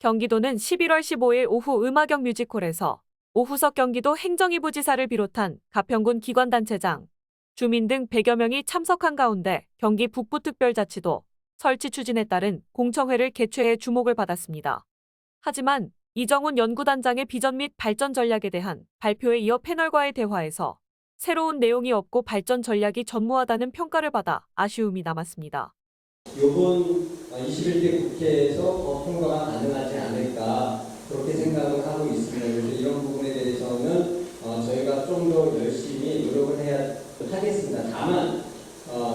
경기도는 11월 15일 오후 음악역 뮤지컬에서 오후석 경기도 행정이부지사를 비롯한 가평군 기관단체장, 주민 등 100여 명이 참석한 가운데 경기 북부특별자치도 설치 추진에 따른 공청회를 개최해 주목을 받았습니다. 하지만 이정훈 연구단장의 비전 및 발전 전략에 대한 발표에 이어 패널과의 대화에서 새로운 내용이 없고 발전 전략이 전무하다는 평가를 받아 아쉬움이 남았습니다. 이번 21대 국회에서 통과가 가능하지 않을까 그렇게 생각을 하고 있습니다. 그래서 이런 부분에 대해서는 저희가 좀 더 열심히 노력을 해야 하겠습니다. 다만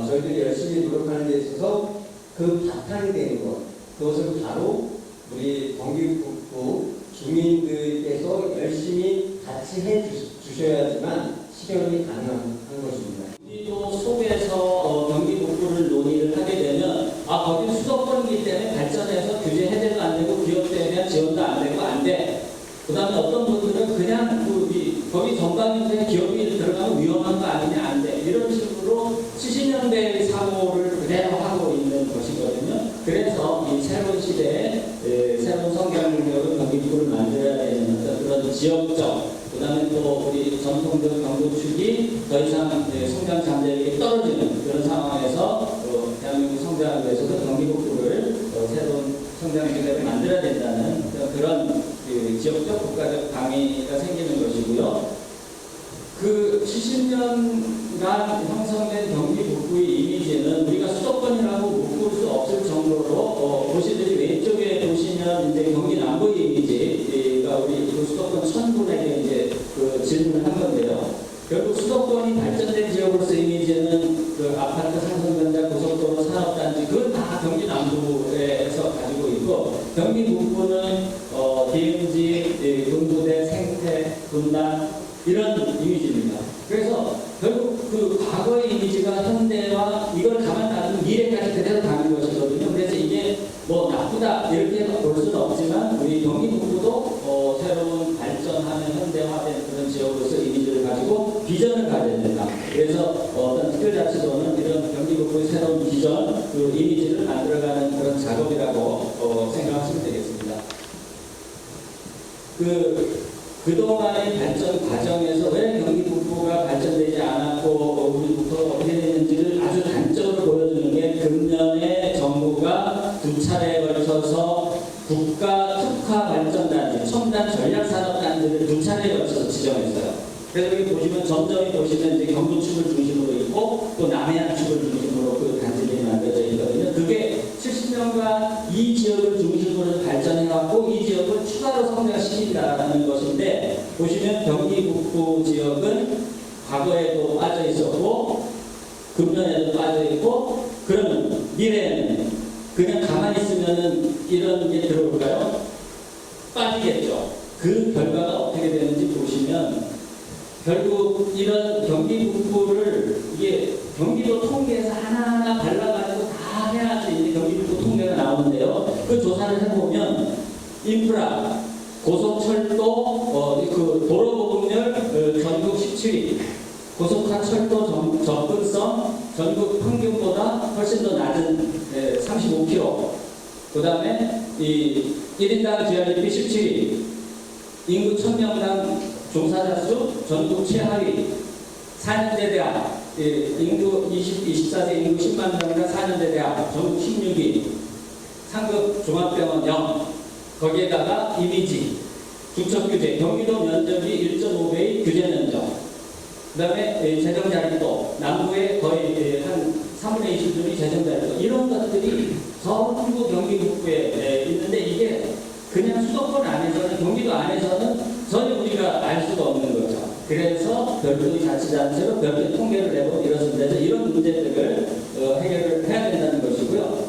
저희들이 열심히 노력하는 데 있어서 그 바탕이 되는 것, 그것을 바로 우리 경기북부 주민들께서 열심히 같이 해주셔야지만 실현이 가능한 것입니다. 우리도 속에서 경기 북부를 논의를 하게 되면 거기 수도권이기 때문에 발전해서 규제 해제도 안 되고 기업들에 대한 지원도 안 되고 안 돼. 그 다음에 어떤 분들은 그냥 거기 전방인데 기업이 들어가면 위험한 거 아니냐 안 돼. 이런 식으로 70년대의 사고를 그대로 하고 있는 것이거든요. 그래서 이 새로운 시대에 새로운 성장력을 경기 북부를 만들어야 되는 그런 지역적 그 다음에 또 우리 전통적 경구축이 더 이상 성장 잠재력이 떨어지는 그런 상황에서 대한민국 성장을 위해서도 경기북부를 새로운 성장 기회를 만들어야 된다는 그런 지역적 국가적 강의가 생기는 것이고요. 그 70년간 형성된 경기북부의 이미지는 우리가 수도권이라고 묶을 수 없을 정도로 도시들이 왼쪽에 보시면 이제 경기 남부의 이미지가 우리 수도권 1000분에게 이제 질문을 한 건데요. 결국 수도권이 발전된 지역으로서 이미지는 그 아파트 상승전자 고속도로 산업단지 그건 다 경기 남부에서 가지고 있고 경기 북부는 DMZ, 군부대, 생태, 분단 이런 이미지입니다. 그래서 결국 그 과거의 이미지가 현대와 이걸 가만 놔두면 미래까지 그대로 가는 것이거든요. 그래서 이게 뭐 나쁘다 이렇게 볼 수는 없지만 우리 경기 북부도 새로운 발전하는 현대화된 그런 지역으로서 이미지를 가지고 비전을 가져야 된다. 그래서 어떤 특별자치도는 이런 경기 북부의 새로운 비전, 그 이미지를 만들어가는 그런 작업이라고 생각하시면 되겠습니다. 그동안의 발전 과정에서 왜 경기 북부가 발전되지 않았고 우리 북부가 어떻게 됐는지를 아주 단적으로 보여주는 게 금년에 정부가 2차례에 걸쳐서 국가 특화 발전단지, 첨단 전략산업단지를 2차례에 걸쳐서 지정했어요. 그래서 여기 보시면 점점이 보시면 이제 경부축을 중심으로 있고 또 남해안축을 중심으로 그 단지들이 만들어져 있거든요. 그게 70년간 이 지역을 중심으로 발전해왔고 이 지역을 추가로 성장시킨다는 것인데 보시면 경기 북부 지역은 과거에도 빠져 있었고 금년에도 빠져 있고 그러면 미래에는 그냥 가만히 있으면은 이런 게 들어올까요? 빠지겠죠. 그 결과가 어떻게 되는지 보시면 결국 이런 경기 북부를 이게 경기도 통계에서 하나하나 발라가지고 다 해야지 이제 경기 북부 통계가 나오는데요. 그 조사를 해보면 인프라, 고속철도, 그 도로보급률 전국 17위, 고속화 철도 접근성 전국 평균보다 훨씬 더 낮은 35km. 그 다음에 이 1인당 GRP 17위, 인구 1000명당 종사자 수 전국 최하위, 4년제 대학, 인구 24세 인구 10만 명당 4년제 대학 전국 16위, 상급 종합병원 0, 거기에다가 이미지, 중첩규제, 경기도 면적이 1.5배의 규제 면적, 그 다음에 재정자립도, 남부에 거의 한 3분의 2 수준이 재정자립도, 이런 것들이 전부 경기 북부에 있는데 이게 그냥 수도권 안에서는 경기도 안에서는 전혀 우리가 알 수가 없는 거죠. 그래서 별도의 자치단체로 별도의 통계를 내고 이렇습니다. 이런 문제들을 해결을 해야 된다는 것이고요.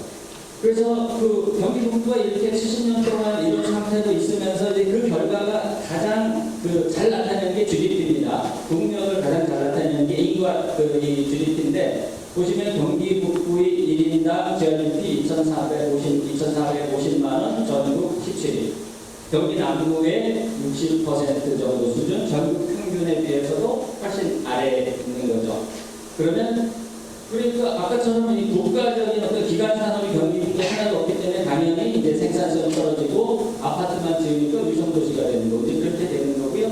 그래서 그 경기 북부가 이렇게 70년 동안 이런 상태로 있으면서 이제 그 결과가 가장 잘 나타내는 게 GDP입니다. 국력을 가장 잘 나타내는 게 인구와 이 GDP인데 보시면 경기 북부의 1인당 GDP 2,450만 원, 전국 17위. 경기 남부의 60% 정도 수준, 전국 평균에 비해서도 훨씬 아래에 있는 거죠. 그러면 그러니까 아까처럼 이 국가적인 어떤 기간 산업이 경기국에 하나도 없기 때문에 당연히 이제 생산성이 떨어지고 아파트만 지으니까 위성도시가 되는 거고 이제 그렇게 되는 거고요.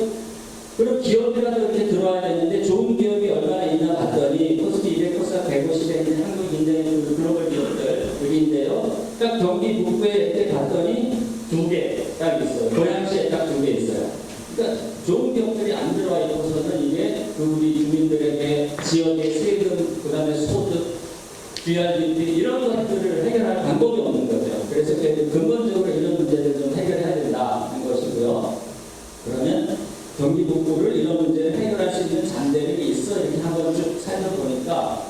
그리고 기업이라도 이렇게 들어와야 되는데 좋은 기업이 얼마나 있나 봤더니 코스피 200, 코스닥 150에 있는 한국 인정의 그 글로벌 기업들 여기인데요. 딱 경기 북부에 이렇게 봤더니 2개 딱 있어요. 고양시에 딱 2개 있어요. 그러니까 좋은 기업들이 안 들어와 있고서는 이게 그 우리 주민들에게 지역의 세금, 그 다음에 소득, GRDP 이런 것들을 해결할 방법이 없는 거죠. 그래서 근본적으로 이런 문제를 좀 해결해야 된다는 것이고요. 그러면 경기 북부를 이런 문제를 해결할 수 있는 잠재력이 있어 이렇게 한번 쭉 살펴보니까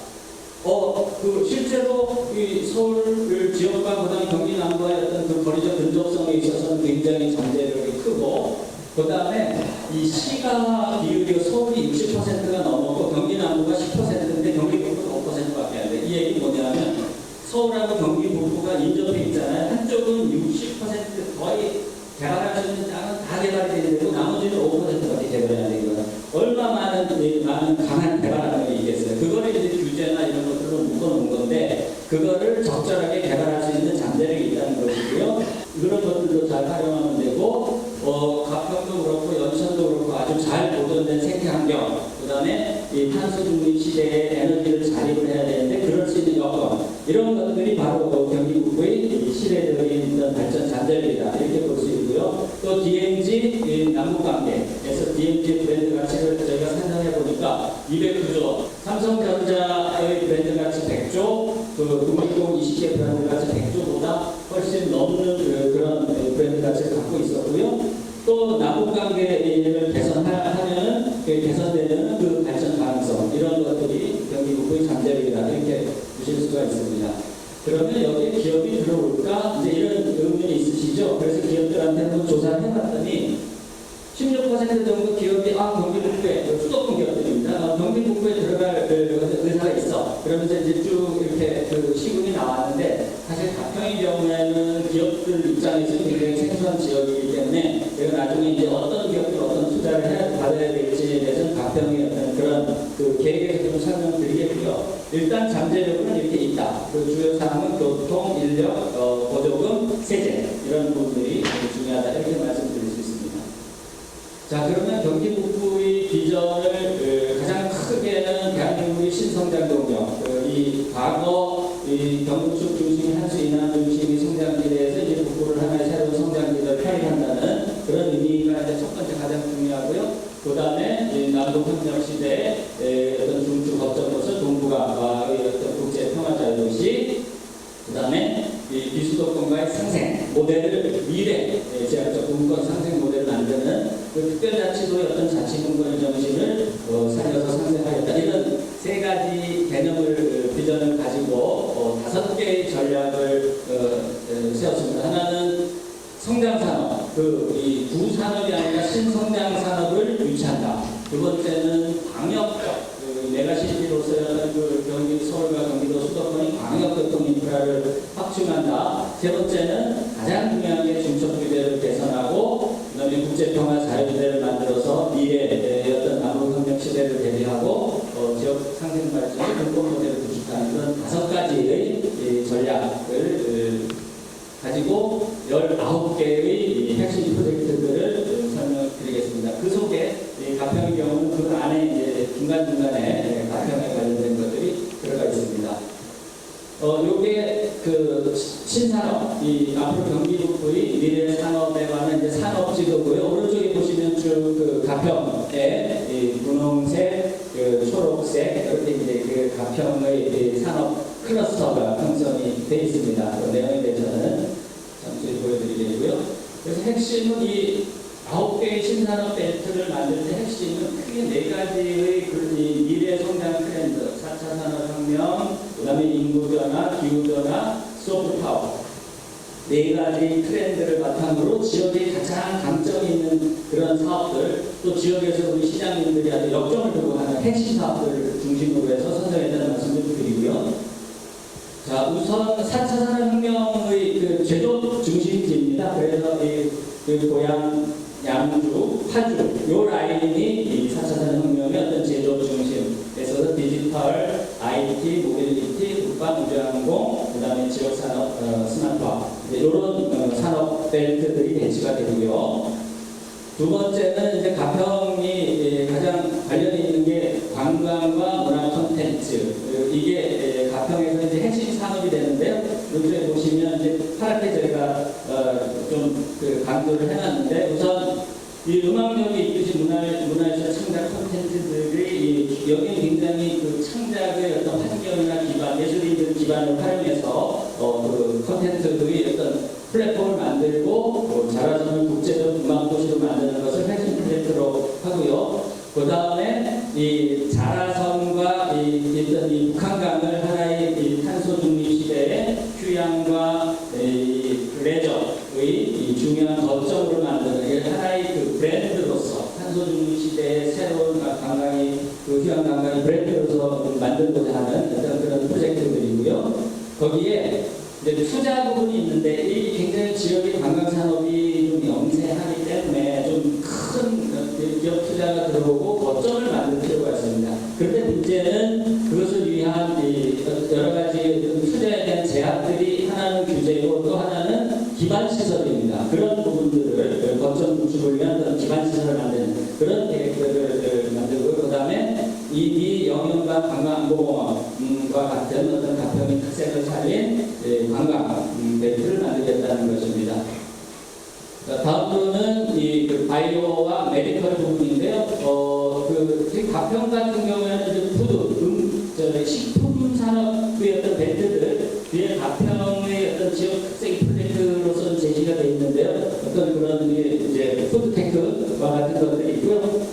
그 실제로 이 서울 지역과 그다음에 경기 남부의 어떤 그 거리적 근접성에 있어서는 굉장히 잠재력이 크고 그다음에 이 시가 비율이 서울이 60%가 넘었고 경기 남부가 10%인데 경기 북부가 5%밖에 안 돼. 이 얘기 뭐냐면 서울하고 경기 북부가 인접해 있잖아요. 한쪽은 60% 거의 개발할 수 있는 땅은 다 개발이 되는데도 나머지는 5%밖에 개발이 안 되는 거예요. 얼마 많은 강한 개발하는 게 있겠어요. 그거를 이제 규제나 이런 것들로 묶어놓은 건데 그거를 적절하게 개발할 수 있는 잠재력이 있다는 것이고요. 그런 것들도 잘 활용하면 되고 가평도 그렇고 연천도 그렇고 아주 잘 보존된 생태환경 그 다음에 이 탄소 중립 시대에 에너지를 자립을 해야 되는데 그럴 수 있는 여건 이런 것들이 바로 경기 북부의 시대적인 이런 발전 잠재력이다 이렇게 볼 수 있고요. 또 DMZ 남북관계에서 DMZ 브랜드 가치를 저희가 산정해 보니까 209조 삼성전자의 브랜드 가치 100조 그 국민공 20개 브랜드 가치 100조보다 훨씬 넘는 그런 브랜드 가치를 갖고 있었고요. 또 남북관계를 개선하면 개선되는 그 발전 가능성 이런 것들이 경기 북부의 잠재력이다 이렇게 보실 수가 있습니다. 그러면 여기에 기업이 들어올까? 이제 이런 의문이 있으시죠? 그래서 기업들한테 한번 조사를 해봤더니 16% 정도 기업이 경기 북부에 수도권 기업들입니다. 경기 북부에 들어갈 의사가 있어. 그러면서 이제 쭉 이렇게 그 시군이 나왔는데 사실 가평의 경우에는 기업들 입장에서 굉장히 생소한 지역이기 때문에 내가 나중에 이제 어떤 기업들 어떤 투자를 받아야 될지에 대해서는 가평의 어떤 그런 그 계획에서 좀 설명드리겠고요. 일단 잠재력은 이렇게 있다. 그 주요 사항은 교통, 인력, 보조금, 세제 이런 부분들이 중요하다 이렇게 말씀드릴 수 있습니다. 자 그러면 경기 북부의 비전을 가장 크게는 대한민국의 신성장 동력, 이 과거 이 경북축 중심이 한수 인하 중심의 성장기대에서 이제 북부를 하나의 새로운 성장기를 편입한다는 그런 의미가 이제 첫 번째 가장 중요하고요. 그 다음에 남북협력 시대의 어떤 중추 거점으로서 동북아의 어떤 국제 평화자유도시, 그 다음에 이 비수도권과의 상생 모델을 미래 제한적 분권 상생 모델을 만드는 그 특별자치도의 어떤 자치분권 정신을 살려서 상생하겠다 이런 세 가지 개념을 비전을 가지고 5개의 전략을 세웠습니다. 하나는 성장산업, 이 구산업이 아니라 신성장산업을 유치한다. 두 번째는 광역적, 메가시티로서의 어떤 그 서울과 경기도 수도권이 광역교통 인프라를 확충한다. 세 번째는 가장 중요한 게 중첩규제를 개선하고, 그 다음에 국제평화 자유대를 만들어서 미래의 어떤 남북협력 시대를 대비하고, 지역 상생 발전의 근본 모델을 구축하는 그런 5가지의 전략을 가지고 19개의 핵심 프로젝트들을 설명드리겠습니다. 그 속에 가평의 경우는 그 안에 이제 중간중간에 가평에 관련된 것들이 들어가 있습니다. 요게 그 신산업, 앞으로 경기 북부의 미래 산업에 관한 이제 산업 지도고요. 오른쪽에 보시면 쭉 그 가평에 분홍색, 초록색 이렇게 이제 그 가평의 산업 클러스터가 형성이 되어 있습니다. 그 내용에 대해서는 잠시 보여드리겠고요. 그래서 핵심은 이 9개의 신산업 벨트를 만들 때 핵심은 크게 4가지의 이 미래 성장 트렌드, 4차 산업혁명, 그 다음에 인구변화, 기후변화, 소프트파워 4가지 트렌드를 바탕으로 지역에 가장 강점이 있는 그런 사업들, 또 지역에서 우리 시장님들이 아주 역점을 두고 하는 핵심 사업들을 중심으로 해서 선정했다는 말씀을 드리고요. 자, 우선 4차 산업혁명의 그 제조 중심지입니다. 그래서 그 고향, 양주, 파주 요 라인이 이 4차 산업혁명의 어떤 제조 중심에서 디지털, IT, 모빌리티 국방, 우주항공, 그다음에 지역산업, 스마트화 이런 산업 벨트들이 배치가 되고요. 두 번째는 이제 가평이 가장 관련이 있는 게 관광과 문화 콘텐츠. 이게 가평에서 이제 핵심 산업이 되는데요. 여기에 보시면 이제 파랗게 저희가 좀 강조를 해놨는데 우선 이 음악력이 있듯이 문화에서 창작 콘텐츠들이 여기 굉장히 그 창작의 어떤 환경이나 기반, 예술인들 기반을 활용해서 그 콘텐츠들이 어떤 플랫폼을 만들고 자라섬을 국제적 음악 도시로 만드는 것을 핵심 프로젝트로 하고요. 그 다음에 이 자라섬과 이 북한강을 하나의 이 탄소 중립 시대의 휴양과 레저의 중요한 거점으로 만드는 하나의 그 브랜드로서 탄소 중립 시대의 새로운 관광이 그 휴양 관광이 브랜드로서 만들고자 하는 어떤 그런 프로젝트들이고요. 거기에 이제 투자 부분이 있는데 이 굉장히 지역의 관광 산업이 좀 영세하기 때문에 좀 큰 기업 투자가 들어오고 거점을 만들 필요가 있습니다. 그런데 문제는 그것을 위한 여러 가지 투자에 대한 제약들이 하나는 규제고 또 하나는 기반 시설입니다. 그런 부분들을 거점 구축을 위한 그런 기반 시설을 만드는 그런 계획들을 만들고 그다음에 이 영연과 관광공원과 같은 어떤 가평의 특색을 살린 관광 벨트를 만들겠다는 것입니다. 다음으로는 그 바이오와 메디컬 부분인데요. 그 가평 같은 경우에는 이제 푸드, 식품 산업의 어떤 벨트들 뒤에 가평의 어떤 지역 특색 프로젝트로서 제시가 되어 있는데요. 어떤 그런 이제 푸드테크와 같은 것들이 있고요.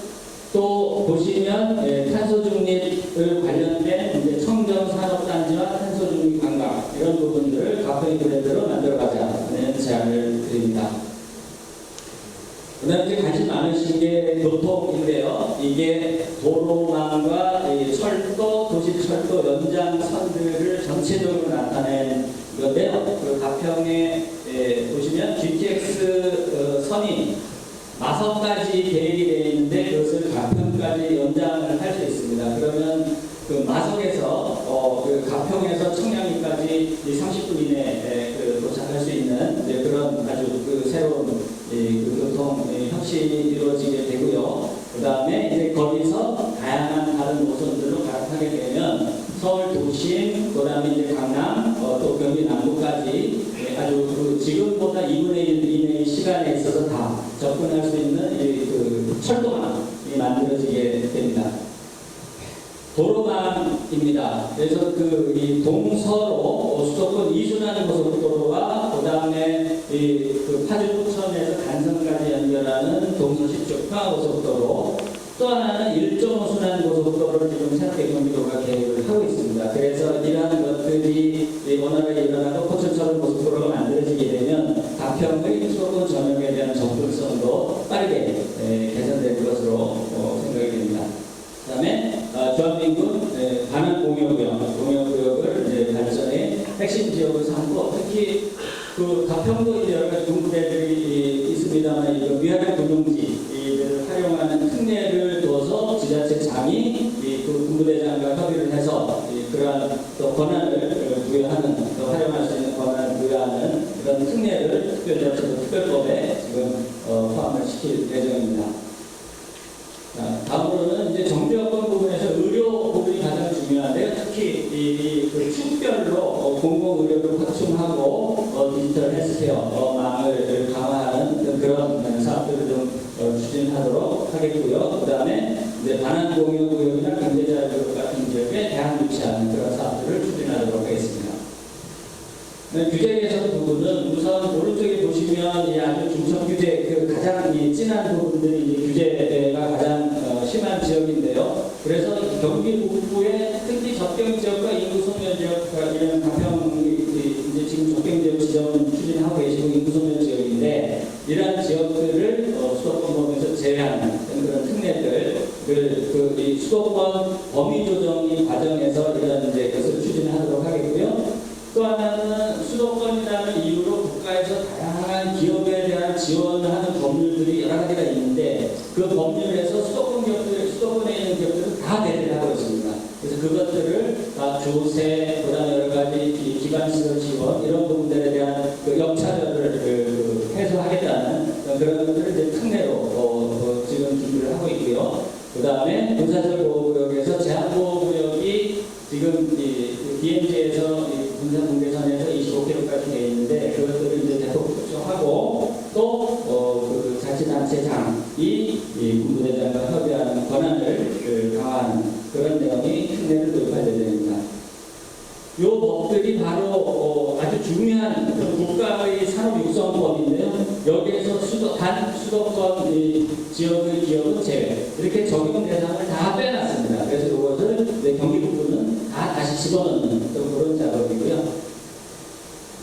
또 보시면 탄소 중립을 관련된 이제 청정 산업 단지와 탄소 중립 관광 이런 부분들을 가평의 브랜드로 만들어가자는 제안을 드립니다. 그다음에 이제 관심 많으신 게 교통인데요. 이게 도로망과 철도, 도시철도 연장선들을 전체적으로 나타낸 건데요. 그 가평에 보시면 GTX 선이 마성까지 계획이 되어 있는데 그것을 가평까지 연장을 할 수 있습니다. 그러면 그 마성에서 그 가평에서 청량리까지 30분 이내에 도착할 수 있는 이제 그런 아주 그 새로운 그 교통 혁신이 이루어지게 되고요. 그 다음에 이제 거기서 다양한 다른 노선들로 갈아타게 되면 서울 도심, 그 다음에 이제 강남, 또 경기 남부까지 아주 그 지금보다 2분의 1 이내의 시간에 있어서 다 접근할 수 있는 그 철도망이 만들어지게 됩니다. 도로망입니다. 그래서 이 동서로 수도권 이순환 고속도로와 그 다음에 그 파주부천에서 간선까지 연결하는 동서시쪽 평화고속도로 또 하나는 1.5순환 고속도로를 지금 새롭게 경기도가 계획을 하고 있습니다. 그래서 이러한 것들이 원활하게 일어나고 포천철도 고속도로가 만들어지게 되면 가평의 수도권 전역에 대한 접근성도 빠르게 개선될 것으로 생각이 됩니다. 그 다음에 주한민군 반환공여구역을 이제 발전의 핵심 지역을 삼고 특히 그 가평도 이제 여러 가지 군부대들이 있습니다만 이거 위안화 군용지를 활용하는 특례를 둬서 지자체장이 그 군부대장과 협의를 해서 그러한 또 권한을 부여하는 또 활용할 수 있는 권한을 부여하는 그런 특례를 특별자치도 특별법에 지금 포함을 시킬 예정입니다. 다음으로는 이제 정비여건 부분에서 의료 부분이 가장 중요한데요. 특히 그 축별로 공공의료를 확충하고 디지털 헬스케어 망을 강화하는 그런 사업들을 좀 추진하도록 하겠고요. 그 다음에 이제 반환공유구역이나 경제자유구역 같은 지역에 대안 유치하는 그런 사업들을 추진하도록 하겠습니다. 규제 개선 부분은 우선 오른쪽에 보시면 이 아주 중점 규제 그 가장 진한 부분들이 이제 규제가 가장 심한 지역인데요. 그래서 경기 북부의 특히 접경 지역과 인구 소멸 지역 이런 가평이 이제 지금 접경 지역 지정은 추진하고 계시고 인구 소멸 지역인데 이러한 지역들을 수도권 범위에서 제외하는 그런 특례들 이 수도권 범위 조정이 과정에서 이런 이제 것을 추진하도록 하겠고요. 또 하나는 수도권이라는 이유로 국가에서 다양한 기업에 대한 지원을 하는 법률들이 여러 가지가 있는데 그 법률에서 수도권에 있는 기업들은 다 배제를 하고 있습니다. 그래서 그것들을 다 조세, 그다음에 여러 가지 이 기반시설 지원 이런 부분들에 대한 그 역차별을 해소하겠다는 그런 것들을 이제 특례로 지금 준비를 하고 있고요. 그 다음에 군사적 보호구역에서 제한보호구역이 지금 이 DMZ에서 군사분계선에서 25km까지 되어 있는데 그것들을 이제 대폭 축소하고 또 자치단체장이 이 군부대장과 협의하는 권한을 강화하는 그런 내용이 특례를 도입할 예정입니다. 이 법들이 바로 아주 중요한 국가의 산업육성법인데요. 여기에서 단 수도권 지역의 기업은 제외 이렇게 적용 대상을 다 빼놨습니다. 그래서 이것을 경기 북부는 다 다시 집어넣는 그런 작업이고요.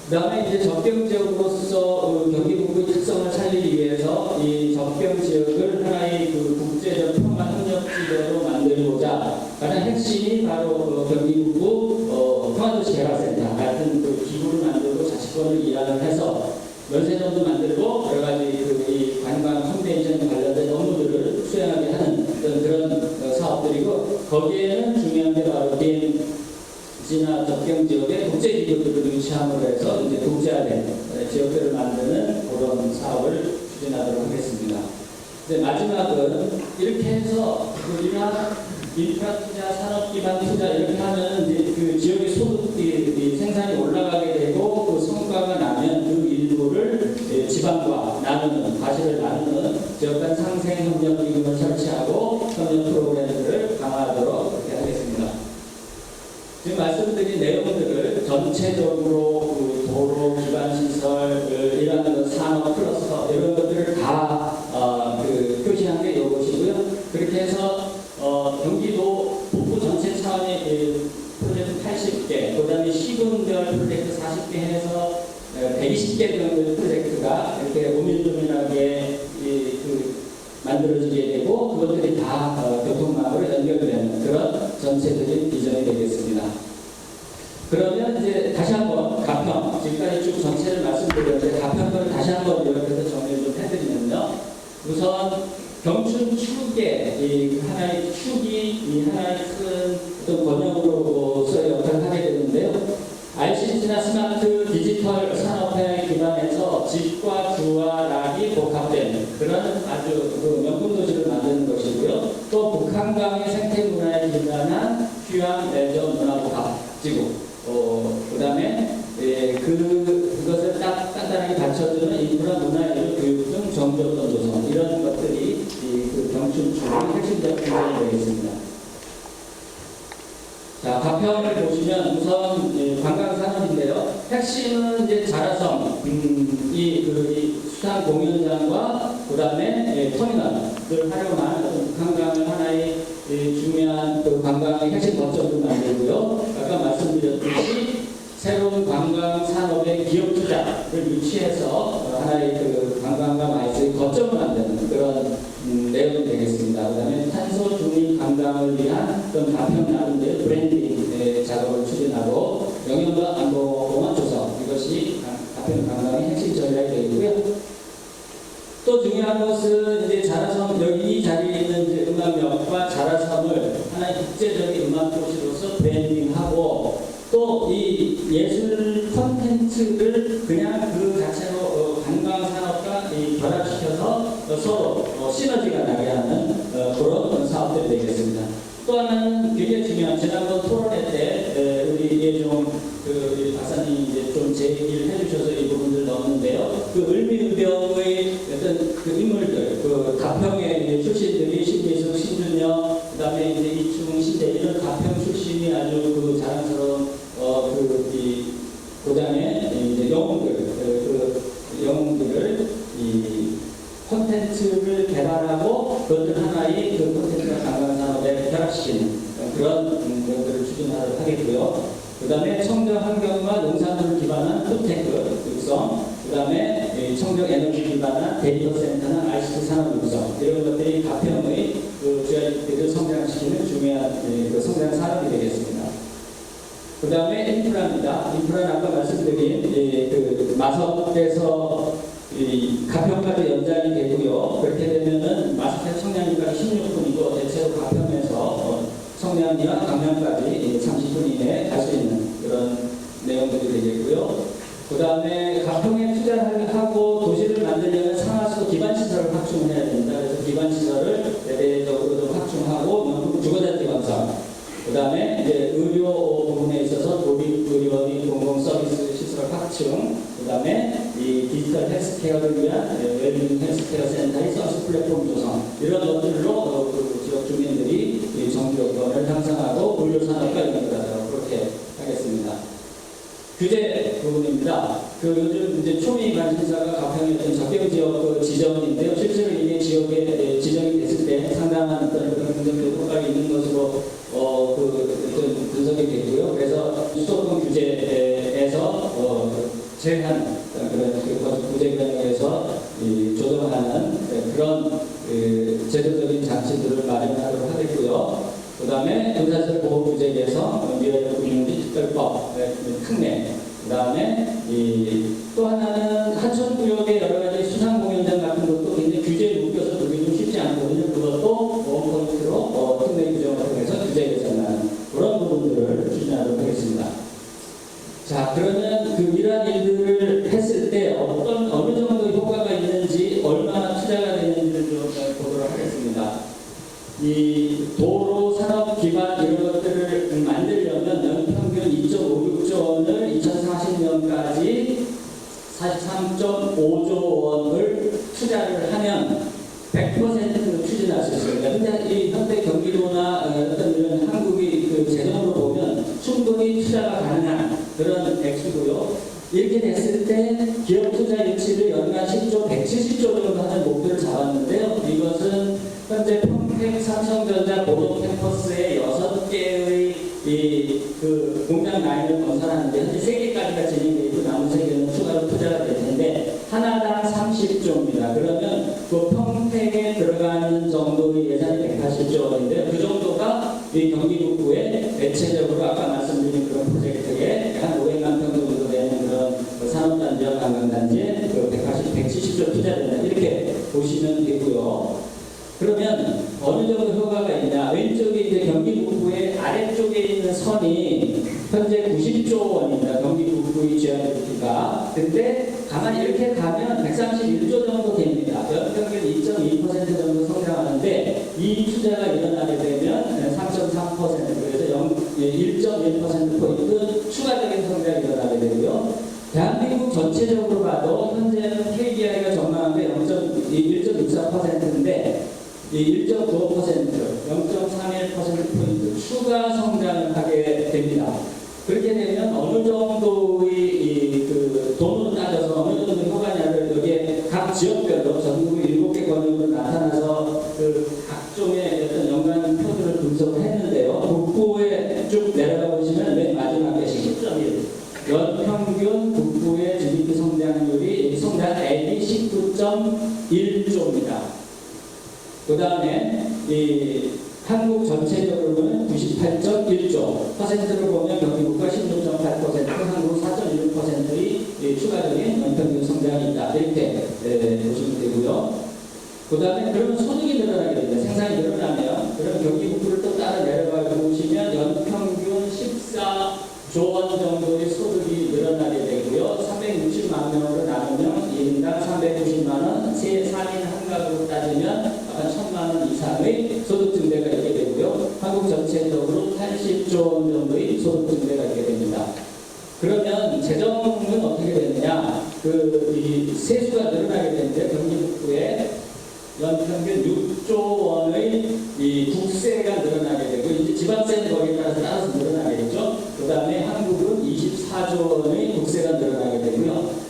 그 다음에 이제 접경 지역으로서 경기 북부의 특성을 살리기 위해서 이 접경 지역을 하나의 국제적 평화 협력 지대로 만들고자 가장 핵심이 바로 경기 북부 평화도시 개발센터 같은 기구를 만들고 자치권을 이양을 해서 면세점도 만들고 여러 가지 이 관광 컨벤션 관련된 업무들을 수행하게 하는 그런 사업들이고 거기에는 중요한 게 바로 지나 접경 지역의 국제기구들을 유치함으로 해서 이제 국제화된 지역들을 만드는 그런 사업을 추진하도록 하겠습니다. 이제 마지막은 이렇게 해서 이러한 인프라 투자, 산업 기반 투자 이렇게 하면 이제 그 지역의 소득이 생산이 올라가게 되고 그 성과가 나면 그 일부를 지방과 나누는 과실을 나누는 지역 간 상생 협력 기금을 설치하고 협력 프로그램들을 강화하도록 그렇게 하겠습니다. 지금 말씀드린 내용들을 전체적으로 도로, 기반시설, 이런 산업 클러스터 이런 것들을 다 표시한 게 이것이고요. 그렇게 해서 경기도 북부 전체 차원의 프로젝트 80개, 그 다음에 시군별 프로젝트 40개 해서 120개 정도의 프로젝트가 이렇게 오밀조밀하게 만들어지게 되고 그것들이 다 교통망으로 연결되는 그런 전체적인 비전이 되겠습니다. 그러면 이제 다시 한번 가평, 지금까지 쭉 전체를 말씀드렸는데 가평을 다시 한번 이렇게 해서 정리를 좀 해드리면요. 우선 경춘축의 하나의 축이 하나의 큰 어떤 권역으로서의 역할을 하게 되는데요. ICT나 스마트 디지털 산업화에 기반해서 집과 주와 락이 복합된 그런 아주 명품 도시를 만드는 것이고요. 또 북한강의 생태 문화에 기반한 휴양 레저 문화 복합지구. 그 다음에 그것을 단단하게 받쳐주는 인프라 문화 교육 등 정조권 조성 이런 것들이 그 경춘축의 핵심적 기반이 되겠습니다. 자, 가평을 보시면 우선 관광산업인데요. 핵심은 이제 자라섬, 이 수산 공연장과 그 다음에 터미널을 활용한 북한강을 하나의 중요한 관광의 핵심 거점으로 만들고요. 아까 말씀드렸듯이 새로운 관광 산업의 기업 투자를 유치해서 하나의 관광과 마이스의 거점을 만드는 그런 내용이 되겠습니다. 그 다음에 탄소 중립 관광을 위한 그런 가평 나름대로 브랜딩 작업을 추진하고 영양과 안보공원 조성 이것이 가평 관광의 핵심 전략이 되고요. 또 중요한 것은 이제 자라섬 여기 이 자리에 있는 이제 음악역과 자라섬을 하나의 국제적인 음악 도시로서 브랜딩하고 또 이 예술 콘텐츠를 그냥 그 자체로 관광 산업과 결합시켜서 서로 시너지가 나게 하는 그런 사업들이 되겠습니다. 또 하나는 굉장히 중요한 지난번 토론회 때 우리 이해종 박사님이 이제 좀 제기를 해주셔서 이 부분들 넣었는데요. 그 을미의병의 어떤 인물들, 가평의 출신들이 신미숙, 신준영, 그다음에 이제 이충, 신대 이런 가평 출신이 아주 자랑스러운 이 고장의 이제 영웅들을 이 콘텐츠를 개발하고 그것들 하나의 콘텐츠와 관광산업에 결합시키는 그런 것들을 추진하도록 하겠고요. 그 다음에 청정 환경과 농산물을 기반한 푸드테크 육성, 그 다음에 청정 에너지 기반한 데이터 센터나 ICT 산업 육성 이런 것들이 가평의 주야지대를 성장시키는 중요한 성장 산업이 되겠습니다. 그 다음에 인프라입니다. 인프라는 아까 말씀드린 마석에서 가평까지 연장이 되고요. 그렇게 되면은 마석에서 청량리까지 16분이고 대체로 가평에서 청량리와 강남까지 30분 이내에 갈 수 있는 그런 그 다음에 가평에 투자를 하고 도시를 만들려면 상하수도 기반시설을 확충을 해야 됩니다. 그래서 기반시설을 대대적으로 좀 확충하고 명품 주거자재 건설. 그 다음에 이제 의료 부분에 있어서 도립의료원 공공서비스 시설 확충. 그 다음에 이 디지털 헬스케어를 위한 웰빙 헬스케어 센터의 서비스 플랫폼 조성. 이런 것들로 그 지역 주민들이 이 정규요건을 향상하고 의료산업과 연결하도록 그렇게 하겠습니다. 규제 부분입니다. 그 요즘 이제 초미 관심사가 가평의 어떤 적경 지역 그 지정인데요. 실제로 이게 지역에 지정이 됐을 때 상당한 어떤 그런 긍정적 효과가 있는 것으로 그 분석이 되고요. 그래서 수도권 규제에서 제한 그런 구제 관련해서 조정하는 그런 제도적인 장치들을 마련하도록 하겠고요. 그 다음에 군사시설 보호 규제에서 미래의 금융지 특별법 특례. 그 다음에 또 하나는 하천구역의 여러 가지 수상공연장 같은 것도 굉장히 규제에 묶여서 두기 좀 쉽지 않거든요. 그것도 원포인트로 특례 규정을 통해서 규제 개선하는 그런 부분들을 추진하도록 하겠습니다. 자, 그러면 이러한 일들을 했을 때 어느 정도 효과가 있는지, 얼마나 투자가 되는지를 좀 보도록 하겠습니다. 이 도로 산업 기반 이런 것들을 만들려면 연평균 2.56조 원을 2040년까지 43.5조 원을 투자를 하면 100% 추진할 수 있습니다. 근데 현대 경기도나 어떤 이런 한국이 그 재정으로 보면 충분히 투자가 가능한 그런 액수고요. 이렇게 됐을 때 기업 투자 유치를 연간 10조, 170조 정도 하는 목표를 잡았는데요. 이것은 현재 평택 삼성전자 고도 캠퍼스의 6개의 그 공장 라인을 건설하는데 현재 3개까지가 진행되어 있고 남은 3개는 추가로 투자가 될 텐데 하나당 30조입니다. 그러면 그 평택에 들어가는 정도의 예산이 180조 원인데 그 정도가 이 경기 북부에 대체적으로 아까 말씀드린 그런 프로젝트에 한 500만 평 정도 되는 그런 산업단지와 관광단지에 그 170조 투자된다. 이렇게 보시면 되고요. 그러면 어느 정도 효과가 있냐? 왼쪽에 이제 경기 북부의 아래쪽에 있는 선이 현재 90조 원입니다. 경기 북부의 GRP가. 근데 가만히 이렇게 가면 131조 정도 됩니다. 연평균 2.2% 정도 성장하는데 이 투자가 일어나게 되면 3.3% 그래서 1.1%포인트 추가적인 성장이 일어나게 되고요. 대한민국 전체적으로 봐도 현재는 KDI가 전망하는데 1.64%인데 이 1.95%, 0.31%포인트 추가 성장을 하게 됩니다. 그렇게 되면 어느 정도의 그 돈으로 따져서 어느 정도 효과냐를 여기에 각 지역별로 전국 7개 권역으로 나타나서 그 각종의 어떤 연관 표들을 분석을 했는데요. 북부에 쭉 내려가 보시면 맨 마지막에 10.1. 연평균 북부의 GDP 성장률이 성장액이 19.1조입니다. 그 다음에 이 한국 전체적으로는 98.1조 퍼센트를 보면 경기북과 16.8%, 한국 4.1%의 추가적인 연평균 성장이 있다. 이렇게 보시면 되고요. 그 다음에 그러면 소득이 늘어나게 됩니다. 생산이 늘어나면 그럼 경기북부를 또 따라 내려가 보시면 연평균 14조 원 정도의 소득이 늘어나게 되고요. 360만 명으로 나누면 1인당 390만 원, 3인 한가구로 따지면 한 1,000만 원 이상의 소득 증대가 있게 되고요. 한국 전체적으로 80조 원 정도의 소득 증대가 있게 됩니다. 그러면 재정은 어떻게 되느냐? 이 세수가 늘어나게 되는데 경기 북부에 연평균 6조 원의 이 국세가 늘어나게 되고 이제 지방세는 거기에 따라서 늘어나겠죠. 그 다음에 한국은 24조 원의 국세가 늘어나게 되고요.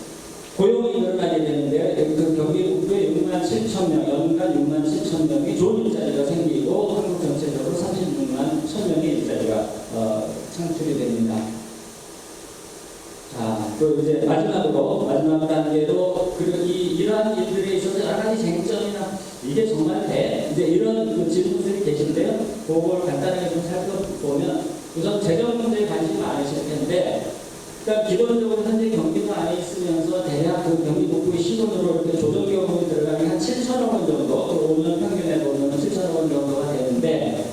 고용이 늘어나게 되는데 그 경기 북부에 6만 7천 명, 연간 6만 7천 명이 좋은 일자리가 생기고 한국 전체적으로 36만 1천 명의 일자리가 창출이 됩니다. 자, 그 이제 마지막 단계로 이러한 일들에 있어서 여러 가지 쟁점이나 이게 정말 돼? 이제 이런 그 질문들이 계신데요. 그걸 간단하게 좀 살펴보면 우선 재정 문제에 관심이 많으실 텐데. 그러니까 기본적으로 현재 경기도 안에 있으면서 대략 그 경기 북부의 시군으로 이렇게 조정기업으로 들어가면 한 7천억 원 정도, 5년 평균에 보면 7천억 원 정도가 되는데,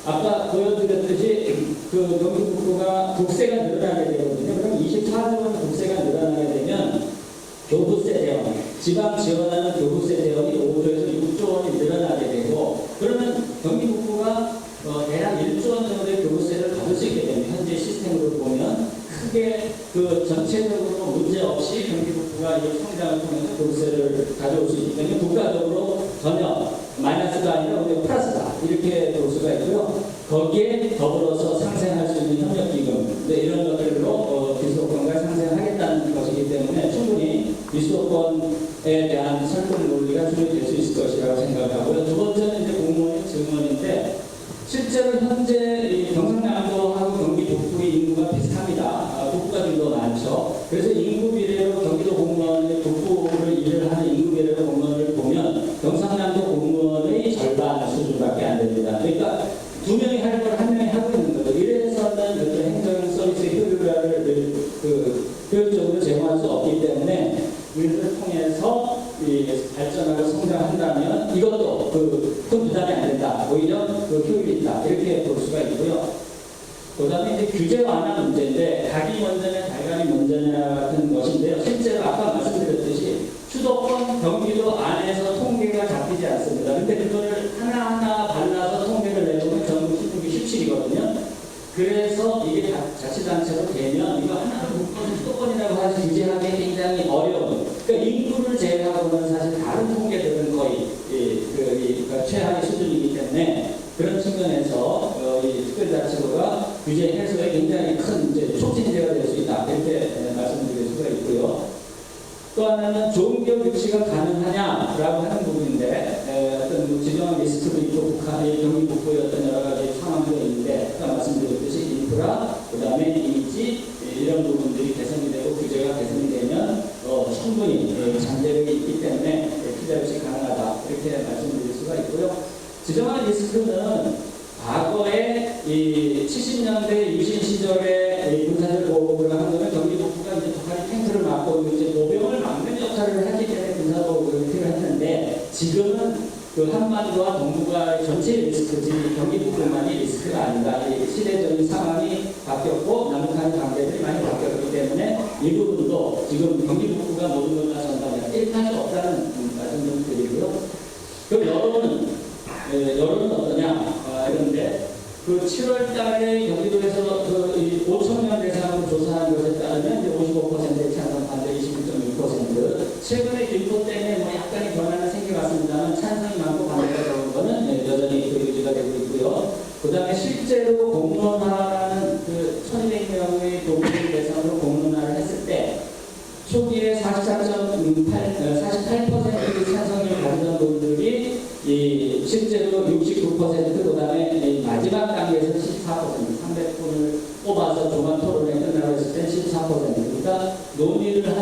아까 보여드렸듯이 그 경기 북부가 국세가 늘어나게 되거든요. 그럼 24조 원 국세가 늘어나게 되면 지방 지원하는 교부세 대원이 5조에서 6조 원이 늘어나게 되고 그러면 경기북부가 대략 1조 원 정도의 교부세를 받을 수 있게 됩니다. 현재 시스템으로 보면 크게 그 전체적으로 문제 없이 경기북부가 이 성장을 통해서 교부세를 가져올 수 있기 때문에 국가적으로 전혀 마이너스가 아니라 오히려 플러스다 이렇게 볼 수가 있고요. 거기에 더불어서 상생할 수 있는 협력기금 이런 것들로 비수도권과 상생하겠다는 것이기 때문에 충분히 비수도권에 대한 설득 논리가 준비될 수 있을 것이라고 생각하고요. 두 번째는 이제 공무원의 증언인데 실제로 현재 이 경상남도하고 경기 북부의 인구가 비슷합니다. 북부가 좀 더 많죠. 그래서 인구 비례로 경기도 공무원의 북부를 일을 하는 인구 비례로 공무원을 보면 경상남도 공무원의 절반 수준밖에 안 됩니다. 그러니까 두 명이 할 걸 한 명이 하고 있는 거죠. 이래서는 어떤 행정 서비스 효율화를 효율적으로 제공할 수 없기 때문에 이것을 통해서 발전하고 성장한다면 이것도 큰 부담이 안 된다. 오히려 효율이 있다. 이렇게 볼 수가 있고요. 그 다음에 이제 규제 완화 문제인데 닭이 먼저냐 달걀이 먼저냐 같은 것인데요. 실제로 아까 말씀드렸듯이 수도권 경기도 안에서 통계가 잡히지 않습니다. 근데 그거를 하나하나 발라서 통계를 내보면 전국 17이거든요. 그래서 이게 자치단체로 되면 이거 하나를 묶어서 수도권이라고 하지 규제하기 굉장히 어려운. 그러니까 인구를 제외하고는 사실 다른 통계들은 거의 그러니까 최하의 수준이기 때문에 그런 측면에서 이 특별자치구가 규제 해소에 굉장히 큰 이제 촉진제가 될 수 있다. 이렇게 말씀드릴 수가 있고요. 또 하나는 좋은 기업 유치가 가능하냐라고 하는 부분인데 어떤 지정한 리스크도 있고 북한의 경기 북부의 어떤 여러 가지 상황들이 있는데 아까 말씀드렸듯이 인프라, 그 다음에 이미지 이런 부분들이 개선이 되고 규제가 개선이 되면 충분히 잠재력이 있기 때문에 투자 유치 가능하다 이렇게 말씀드릴 수가 있고요. 지정한 리스크는 과거에 이 70년대 유신 시절에 군사적 보복을 한 거는 경기 북부가 이제 북한이 탱크를 막고 이제 모병을 막는 역할을 했기 때문에 군사보복을 필요했는데 지금은 그 한반도와 동북아 전체 리스크지 경기 북부만이 리스크가 아니다. 이 시대적인 상황이 바뀌었고 남북한의 관계들이 많이 바뀌었기 때문에 이 부분도 지금 경기 북부가 모든 걸 다 전담해 1할 수 없다는 말씀 좀 드리고요. 그럼 여론은 어떠냐? 이런데 그 7월 달에 경기도에서 그 5,000명 대상으로 조사한 것에 따르면 이제 55%의 찬성, 반대 29.6%. 최근에 인포 때문에 뭐 약간의 변화는 생겨났습니다만 찬성이 많고 반대가 적은 거는 여전히 유지가 되고 있고요. 그 다음에 실제로 공론화라는 그 1,200명의 도민을 대상으로 공론화를 했을 때 초기에 48%의 찬성을 가지던 분들이 실제로 69%, 그 다음에 마지막 단계에서 14%, 300분을 뽑아서 조만 토론회 끝나고 했을 때 14%. 그러니까 논의를 한